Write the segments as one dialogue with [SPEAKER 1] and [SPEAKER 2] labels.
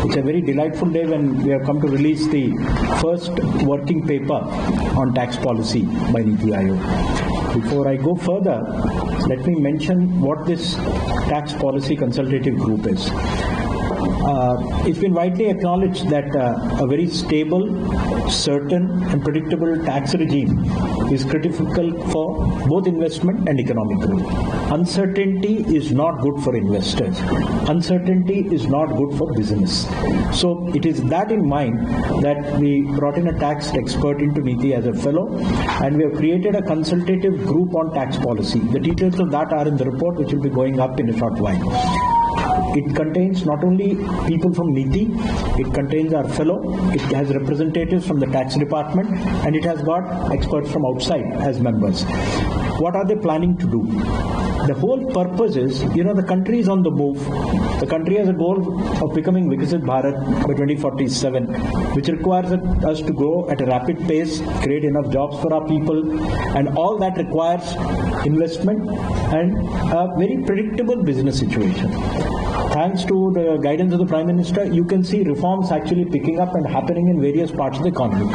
[SPEAKER 1] It's a very delightful day when we have come to release the first working paper on tax policy by Niti Aayog. Before I go further, let me mention what this tax policy consultative group is. It's been widely acknowledged that a very stable, certain and predictable tax regime is critical for both investment and economic growth. Uncertainty is not good for investors. Uncertainty is not good for business. So it is that in mind that we brought in a tax expert into Niti as a fellow, and we have created a consultative group on tax policy. The details of that are in the report, which will be going up in a short while. It contains not only people from Niti, it contains our fellow, it has representatives from the tax department, and it has got experts from outside as members. What are they planning to do? The whole purpose is, the country is on the move. The country has a goal of becoming Viksit Bharat by 2047, which requires us to grow at a rapid pace, create enough jobs for our people, and all that requires investment and a very predictable business situation. Thanks to the guidance of the Prime Minister, you can see reforms actually picking up and happening in various parts of the economy.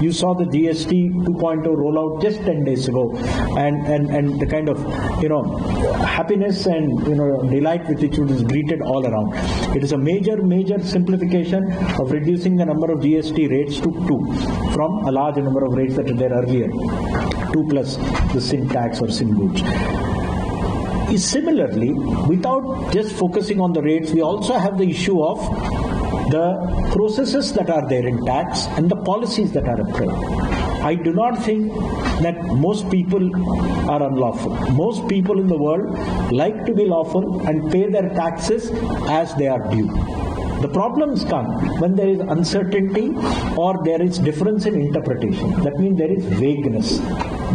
[SPEAKER 1] You saw the GST 2.0 rollout just 10 days ago, and the kind of happiness and delight with which it is greeted all around. It is a major simplification of reducing the number of GST rates to 2 from a large number of rates that were there earlier, 2 plus the sin tax or sin goods. Similarly, without just focusing on the rates, we also have the issue of the processes that are there in tax and the policies that are at play. I do not think that most people are unlawful. Most people in the world like to be lawful and pay their taxes as they are due. The problems come when there is uncertainty or there is difference in interpretation. That means there is vagueness.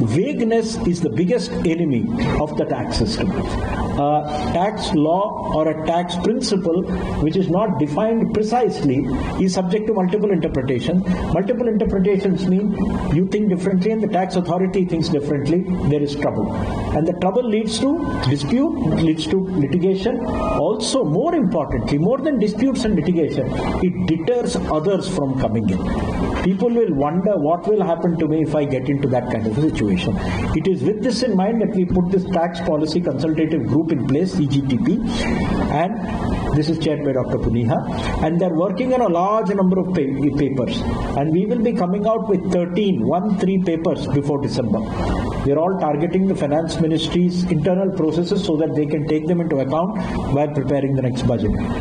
[SPEAKER 1] Vagueness is the biggest enemy of the tax system. A tax law or a tax principle which is not defined precisely is subject to multiple interpretations. Multiple interpretations mean you think differently and the tax authority thinks differently. There is trouble. And the trouble leads to dispute, leads to litigation. Also, more importantly, more than disputes and litigation, it deters others from coming in. People will wonder what will happen to me if I get into that kind of a situation. It is with this in mind that we put this tax policy consultative group in place, CGTP, and this is chaired by Dr. Puniha, and they're working on a large number of papers, and we will be coming out with 13 papers before December. We are all targeting the Finance Ministry's internal processes so that they can take them into account while preparing the next budget.